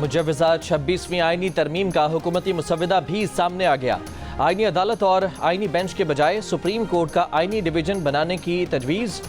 मुजव्वज़ा 26वीं आईनी तरमीम का हुकूमती मुसव्वदा भी सामने आ गया। आईनी अदालत और आईनी बेंच के बजाय सुप्रीम कोर्ट का आईनी डिवीजन बनाने की तजवीज़।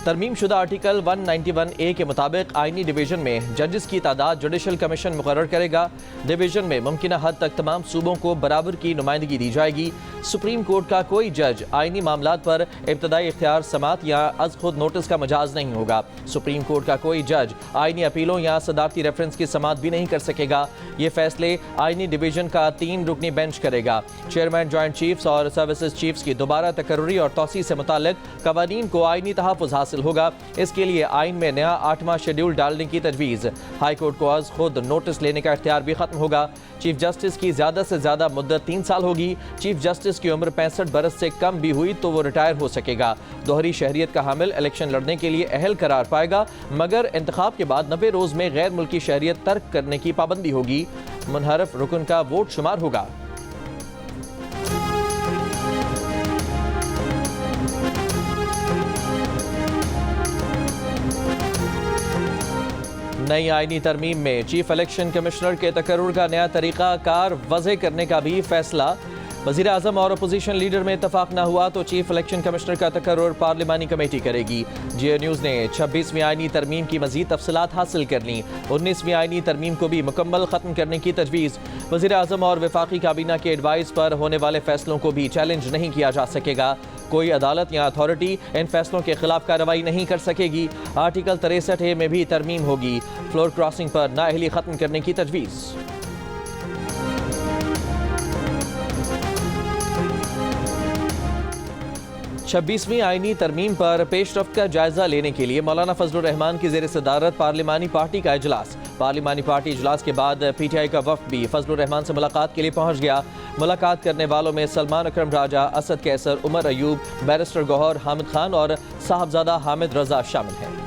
तरमीम शुदा आर्टिकल 191A के मुताबिक आईनी डिवीजन में जजेस की तादाद जुडिशल कमीशन मुकर्रर करेगा। डिवीजन में मुमकिन हद तक तमाम सूबों को बराबर की नुमाइंदगी दी जाएगी। सुप्रीम कोर्ट का कोई जज आईनी मामलात पर इब्तदाई इख्तियार समात या अज खुद नोटिस का मजाज नहीं होगा। सुप्रीम कोर्ट का कोई जज आईनी अपीलों या सदारती रेफरेंस की समात भी नहीं कर सकेगा। ये फैसले आईनी डिवीजन का 3 रुकनी बेंच करेगा। चेयरमैन जॉइंट चीफ्स और सर्विसेज चीफ्स की दोबारा तकर्रुरी और तौसी से मुताल्लिक कवानीन को आईनी तहफ़्फ़ुज़ हासिल होगा। इसके लिए आइन में नया 8वां शेड्यूल डालने की तजवीज़। हाई कोर्ट को आज खुद नोटिस लेने का इख्तियार भी खत्म होगा। चीफ जस्टिस की ज़्यादा से ज़्यादा मुद्दत 3 साल होगी। चीफ जस्टिस की उम्र 65 बरस से कम भी हुई तो वो रिटायर हो सकेगा। दोहरी शहरियत का हामिल इलेक्शन लड़ने के लिए अहल करार पाएगा, मगर इंतखाब के बाद 90 रोज़ में गैर मुल्की शहरियत तर्क करने की पाबंदी होगी। मुनहरफ रुकन का वोट शुमार होगा। नई आईनी तरमीम में चीफ इलेक्शन कमिश्नर के तकर्रुर का नया तरीका कार वज़े करने का भी फैसला। वज़ीर आज़म और अपोजिशन लीडर में इत्तफाक न हुआ तो चीफ इलेक्शन कमिश्नर का तकर्रुर पार्लिमानी कमेटी करेगी। जियो न्यूज़ ने 26वीं आईनी तरमीम की मज़ीद तफसीलात हासिल कर ली। 19वीं आईनी तरमीम को भी मुकम्मल ख़त्म करने की तजवीज़। वज़ीर आज़म और वफाकी काबीना के एडवाइस पर होने वाले फैसलों को भी चैलेंज नहीं किया जा सकेगा। कोई अदालत या अथॉरिटी इन फैसलों के खिलाफ कार्रवाई नहीं कर सकेगी। आर्टिकल 63A में भी तरमीम होगी। फ्लोर क्रॉसिंग पर नाअहली ख़त्म करने की तजवीज़। 26वीं आईनी तरमीम पर पेशरफ्त का जायजा लेने के लिए मौलाना फजलुर रहमान की ज़ेर सदारत पार्लिमानी पार्टी का इजलास। पार्लिमानी पार्टी इजलास के बाद PTI का वफ़द भी फजलुर रहमान से मुलाकात के लिए पहुंच गया। मुलाकात करने वालों में सलमान अकरम राजा, असद कैसर, उमर अयूब, बैरिस्टर गौहर, हामिद खान और साहबजादा हामिद रजा शामिल हैं।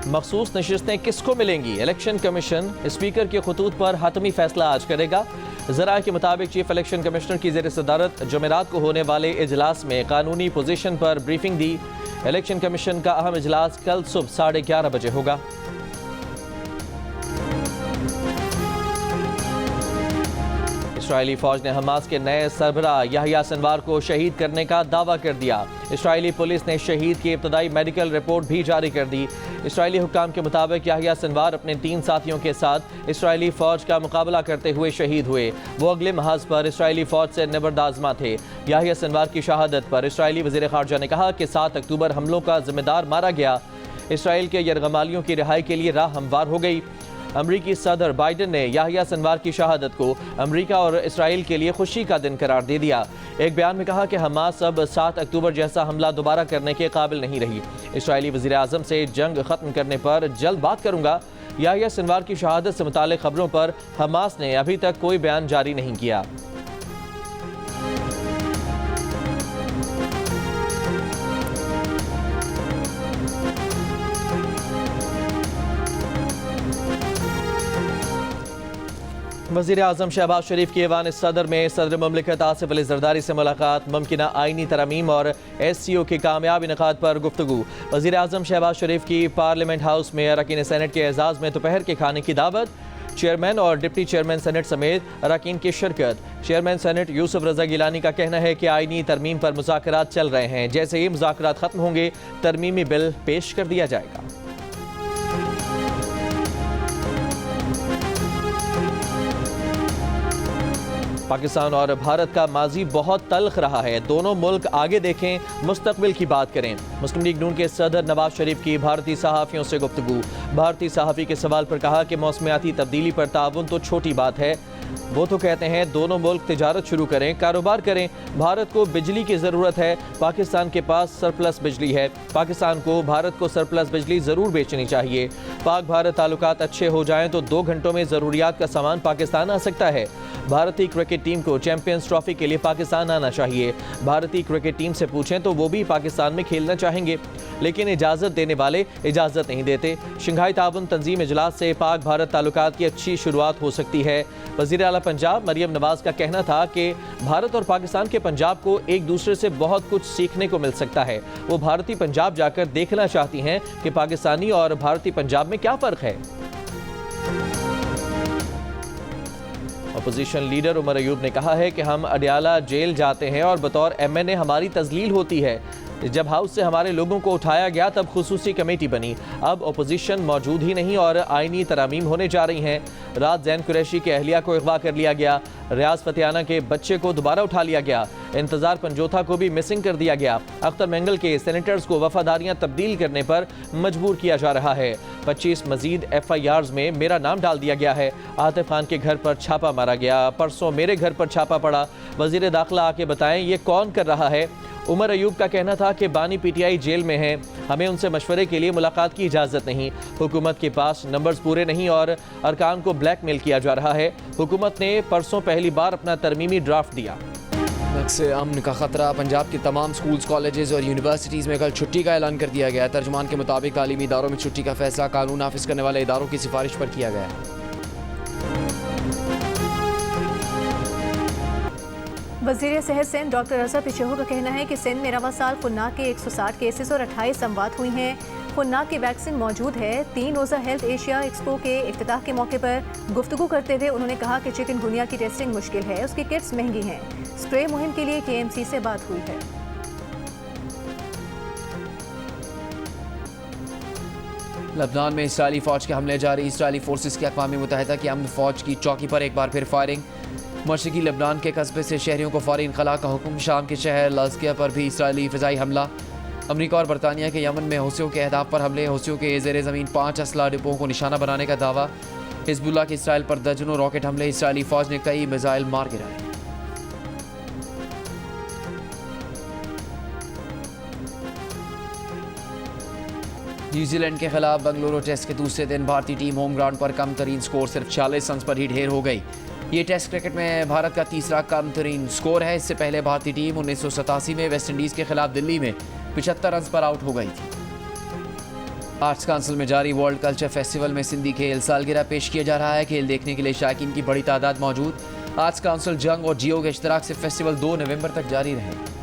मखसूस नशिस्तें किसको मिलेंगी? इलेक्शन कमीशन स्पीकर के खतूत पर हतमी फैसला आज करेगा। ज़राए के मुताबिक चीफ इलेक्शन कमिश्नर की ज़ेर सदारत जुमेरात को होने वाले इजलास में कानूनी पोजीशन पर ब्रीफिंग दी। इलेक्शन कमीशन का अहम इजलास कल सुबह 11:30 बजे होगा। इसराइली फौज ने हमास के नए सरबराह याहिया सिनवार को शहीद करने का दावा कर दिया। इसराइली पुलिस ने शहीद की इब्तदाई मेडिकल रिपोर्ट भी जारी कर दी। इसराइली हुक्काम के मुताबिक याहिया सिनवार अपने 3 साथियों के साथ इसराइली फौज का मुकाबला करते हुए शहीद हुए। वो अगले महाज पर इसराइली फौज से निबर्दाजमा थे। याहिया सिनवार की शहादत पर इसराइली वज़ीर ख़ारजा ने कहा कि 7 अक्टूबर हमलों का जिम्मेदार मारा गया। इसराइल के यरगमालियों की रिहाई के लिए राह हमवार हो गई। अमरीकी सदर बाइडन ने याहिया सिनवार की शहादत को अमरीका और इसराइल के लिए खुशी का दिन करार दे दिया। एक बयान में कहा कि हमास अब 7 अक्टूबर जैसा हमला दोबारा करने के काबिल नहीं रही। इसराइली वज़ीर आज़म से जंग ख़त्म करने पर जल्द बात करूंगा। याहिया सिनवार की शहादत से मुताल्लिक़ खबरों पर हमास ने अभी तक कोई बयान जारी नहीं किया। वज़ीर आज़म शहबाज शरीफ की ऐवान सदर में सदर मुमलिकत आसिफ अली ज़रदारी से मुलाकात। मुमकिना आईनी तरमीम और SCO के कामयाब इनकाद पर गुफ्तगू। वज़ीर आज़म शहबाज शरीफ की पार्लियामेंट हाउस में अरकान सेनेट के एजाज़ में दोपहर के खाने की दावत। चेयरमैन और डिप्टी चेयरमैन सेनेट समेत अरकान की शिरकत। चेयरमैन सेनेट यूसुफ रजा गिलानी का कहना है कि आईनी तरमीम पर मुज़ाकरात चल रहे हैं। जैसे ही मुज़ाकरात ख़त्म होंगे तरमीमी बिल पेश कर दिया जाएगा। पाकिस्तान और भारत का माजी बहुत तल्ख रहा है। दोनों मुल्क आगे देखें, मुस्तकबिल की बात करें। मुस्लिम लीग नून के सदर नवाज शरीफ की भारतीय सहाफ़ियों से गुफ्तगू। भारतीय सहाफ़ी के सवाल पर कहा कि मौसमियाती तब्दीली पर ताउन तो छोटी बात है। वो तो कहते हैं दोनों मुल्क तिजारत शुरू करें, कारोबार करें। भारत को बिजली की ज़रूरत है, पाकिस्तान के पास सरप्लस बिजली है। पाकिस्तान को भारत को सरप्लस बिजली ज़रूर बेचनी चाहिए। पाक भारत ताल्लुकात अच्छे हो जाएं तो 2 घंटों में ज़रूरियात का सामान पाकिस्तान आ सकता है। भारतीय क्रिकेट टीम को चैंपियंस ट्रॉफी के लिए पाकिस्तान आना चाहिए। भारतीय क्रिकेट टीम से पूछें तो वो भी पाकिस्तान में खेलना चाहेंगे, लेकिन इजाज़त देने वाले इजाज़त नहीं देते। शंघाई ताउन तंजीम इजलास से पाक भारत ताल्लुकात की अच्छी शुरुआत हो सकती है। वज़ीर वज़ीर आला पंजाब मरियम नवाज का कहना था कि भारत और पाकिस्तान के पंजाब को एक दूसरे से बहुत कुछ सीखने को मिल सकता है। वो भारतीय पंजाब जाकर देखना चाहती हैं कि पाकिस्तानी और भारतीय पंजाब में क्या फ़र्क है। अपोजिशन लीडर उमर अयूब ने कहा है कि हम अडियाला जेल जाते हैं और बतौर MNA हमारी तजलील होती है। जब हाउस से हमारे लोगों को उठाया गया तब खुसूसी कमेटी बनी। अब अपोजिशन मौजूद ही नहीं और आईनी तरामीम होने जा रही हैं। रात जैन कुरैशी के अहलिया को अगवा कर लिया गया। रियाज फतियाना के बच्चे को दोबारा उठा लिया गया। इंतजार पंजोथा को भी मिसिंग कर दिया गया। अख्तर मेंगल के सेनेटर्स को वफादारियां तब्दील करने पर मजबूर किया जा रहा है। 25 मजीद FIRs में मेरा नाम डाल दिया गया है। आतिफ खान के घर पर छापा मारा गया। परसों मेरे घर पर छापा पड़ा। वजीर दाखिला आके बताएं ये कौन कर रहा है। उमर अयूब का कहना था कि बानी PTI जेल में हैं, हमें उनसे मशवरे के लिए मुलाकात की इजाज़त नहीं। हुकूमत के पास नंबर्स पूरे नहीं और अरकान को ब्लैकमेल किया जा रहा है। हुकूमत ने परसों पहली बार अपना तरमीमी ड्राफ्ट दिया। से अमन का खतरा। पंजाब के तमाम स्कूल्स, कॉलेजेस और यूनिवर्सिटीज़ में कल छुट्टी का ऐलान कर दिया गया। तर्जुमान के मुताबिक तालीमी इदारों में छुट्टी का फैसला कानून नाफिज करने वाले इदारों की सिफारिश पर किया गया है। वज़ीर सेहत सिंध डॉक्टर असद पिछोह का कहना है कि सिंध में रवा साल खुन्नाक के 160 केसेस और 28 अमवात हुई हैं। खुन्नाक की वैक्सीन मौजूद है। 3 रोज़ा हेल्थ एशिया एक्सपो के इफ्तिताह के मौके पर गुफ्तगू करते हुए उन्होंने कहा कि चिकनगुनिया की टेस्टिंग मुश्किल है, उसकी किट्स महंगी हैं। स्प्रे मुहिम के लिए KMC से बात हुई है। लबनान में इसराइली फ़ौज के हमले जारी। इसराइली फोर्सेस की अक़वाम मुत्तहिदा की अमन फ़ौज की चौकी पर एक बार फिर फायरिंग। मशरकी लबनान के कस्बे से शहरियों को फौरी इनखला का हुक्म। शाम के शहर लाज़किया पर भी इसराइली फ़िज़ाई हमला। अमरीका और बरतानिया के यमन में हौसियों के अहदाफ पर हमले। हौसियों के ज़ेर ज़मीन 5 असला डिपों को निशाना बनाने का दावा। हिज़्बुल्लाह के इसराइल पर दर्जनों रॉकेट हमले। इसराइली फ़ौज ने कई मिसाइल मार गिराए। न्यूजीलैंड के खिलाफ बंगलुरु टेस्ट के दूसरे दिन भारतीय टीम होम ग्राउंड पर कम तरीन स्कोर सिर्फ 46 रन पर ही ढेर हो गई। ये टेस्ट क्रिकेट में भारत का तीसरा कम तरीन स्कोर है। इससे पहले भारतीय टीम 1987 में वेस्ट इंडीज़ के खिलाफ दिल्ली में 75 रन पर आउट हो गई थी। आर्ट्स काउंसिल में जारी वर्ल्ड कल्चर फेस्टिवल में सिंधी खेल सालगिरह पेश किया जा रहा है। खेल देखने के लिए शायकीन की बड़ी तादाद मौजूद। आर्ट्स काउंसिल जंग और जियो के इश्तराक से फेस्टिवल 2 नवंबर तक जारी रहेगा।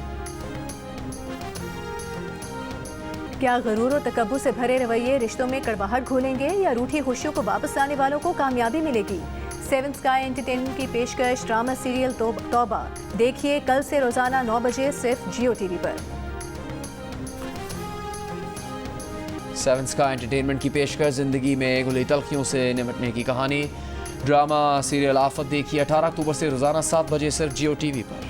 क्या गरूर और तकब्बुर से भरे रवैये रिश्तों में कड़वाहट घोलेंगे या रूठी खुशियों को वापस लाने वालों को कामयाबी मिलेगी? 7 स्काई एंटरटेनमेंट की पेशकश ड्रामा सीरियल तौबा देखिए कल से रोजाना 9 बजे सिर्फ जियो TV पर। 7 स्काई एंटरटेनमेंट की पेशकश जिंदगी में गुली तलखियों से निपटने की कहानी। ड्रामा सीरियल आफत देखिए 18 अक्टूबर से रोजाना 7 बजे सिर्फ जियो TV पर।